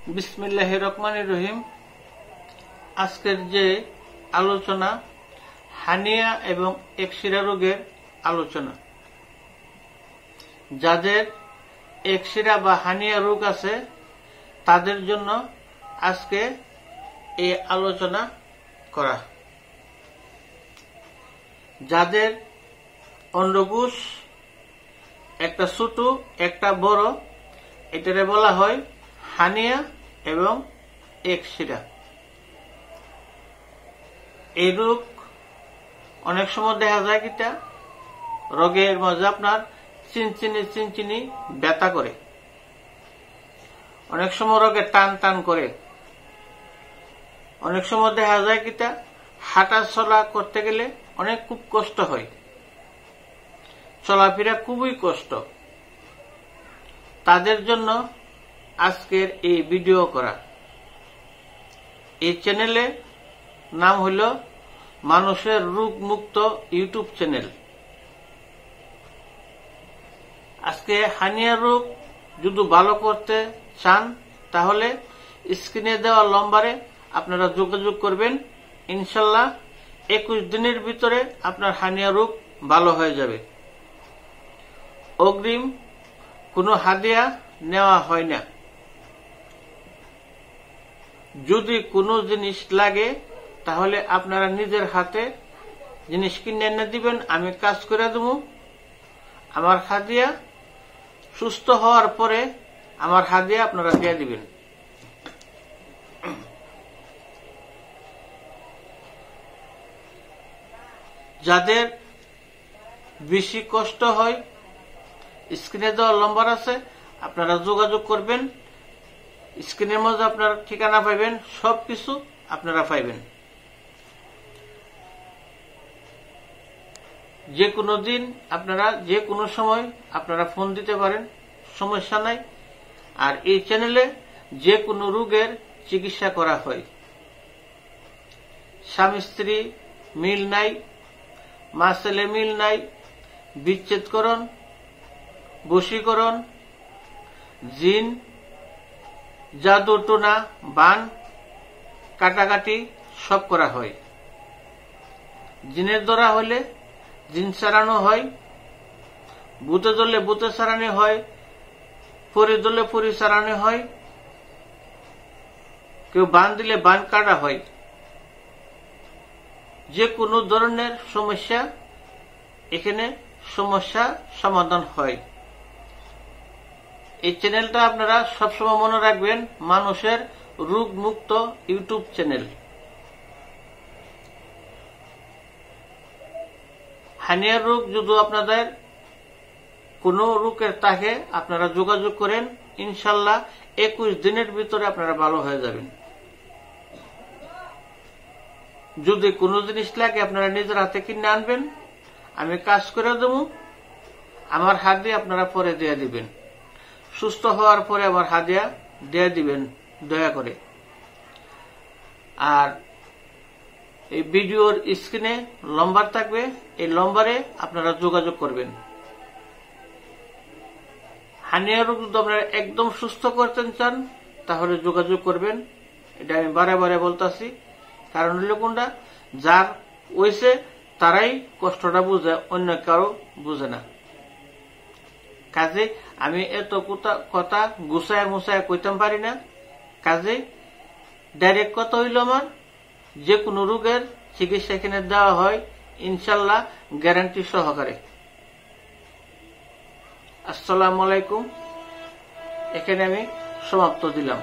বিসমিল্লাহির রহমানির রহিম। আজকের যে আলোচনা হানিয়া এবং একশিরা রোগের আলোচনা। যাদের একশিরা বা হানিয়া রোগ আছে তাদের জন্য আজকে এই আলোচনা করা। যাদের অন্ডকোষ একটা ছোট একটা বড়, এটারে বলা হয় হানিয়া এবং একশিরা। এই রোগ অনেক সময় দেখা যায় কিটা রোগের মাঝে আপনার চিনচিনি ব্যথা করে, অনেক সময় রোগে টান টান করে, অনেক সময় দেখা যায় কিটা হাঁটা চলা করতে গেলে অনেক খুব কষ্ট হয়, চলাফেরা খুবই কষ্ট। তাদের জন্য আজকের এই ভিডিও করা। এই চ্যানেলে নাম হইল মানুষের রোগ মুক্ত ইউটিউব চ্যানেল। আজকে হানিয়া রোগ যদি ভালো করতে চান তাহলে স্ক্রিনে দেওয়া নম্বরে আপনারা যোগাযোগ করবেন। ইনশাল্লাহ 21 দিনের ভিতরে আপনার হানিয়া রোগ ভালো হয়ে যাবে। অগ্রিম কোনো হাদিয়া নেওয়া হয় না। যদি কোনো জিনিস লাগে তাহলে আপনারা নিজের হাতে জিনিস কিনে এনে দিবেন, আমি কাজ করে দেব। আমার হাদিয়া সুস্থ হওয়ার পরে আমার হাদিয়া আপনারা দিয়ে দিবেন। যাদের বেশি কষ্ট হয় স্ক্রিনে দেওয়া নম্বর আছে, আপনারা যোগাযোগ করবেন। স্ক্রিনের মধ্যে আপনার ঠিকানা পাইবেন, সবকিছু আপনারা পাইবেন। যে কোনো দিন আপনারা যে কোনো সময় আপনারা ফোন দিতে পারেন, সমস্যা নাই। আর এই চ্যানেলে যে কোনো রোগের চিকিৎসা করা হয়। স্বামী স্ত্রী মিল নাই, মা ছেলে মিল নাই, বিচ্ছেদকরণ, বশীকরণ, জিন, জাদু টোনা, বান, কাটাকাটি সব করা হয়। জিনের দ্বারা হলে জিন সারানো হয়, ভূতে ধরলে ভূতে সারানো হয়, পরি ধরলে পরি সারানো হয়, কেউ বান দিলে বান কাটা হয়। যে কোনো ধরনের সমস্যা এখানে সমস্যা সমাধান হয়। এই চ্যানেলটা আপনারা সবসময় মনে রাখবেন, মানুষের রোগ মুক্ত ইউটিউব চ্যানেল। হানিয়া রোগ যদি আপনাদের কোনো রোগের থাকে আপনারা যোগাযোগ করেন। ইনশাল্লাহ 21 দিনের ভিতরে আপনারা ভালো হয়ে যাবেন। যদি কোনো জিনিস লাগে আপনারা নিজের হাতে কিনে আনবেন, আমি কাজ করে দেব। আমার হাদিয়া আপনারা পরে দিয়ে দিবেন। সুস্থ হওয়ার পরে আমার হাদিয়া দিয়ে দিবেন দয়া করে। আর এই ভিডিওর স্ক্রিনে নম্বর থাকবে, এই নম্বরে আপনারা যোগাযোগ করবেন। হানিয়া রোগ যদি আপনারা একদম সুস্থ করতে চান তাহলে যোগাযোগ করবেন। এটা আমি বারে বারে বলতেছি, কারণ হলো কোনটা, যার হয়েছে তারাই কষ্টটা বুঝে, অন্য কারো বুঝে না। কাজে আমি এত কথা গুছায় মুছায় কইতাম পারি না। কাজে ডাইরেক্ট কথা হইল আমার, যে কোনো রোগের চিকিৎসা এখানে দেওয়া হয় ইনশাল্লাহ গ্যারান্টি সহকারে। আসসালামু আলাইকুম। এখানে আমি সমাপ্ত দিলাম।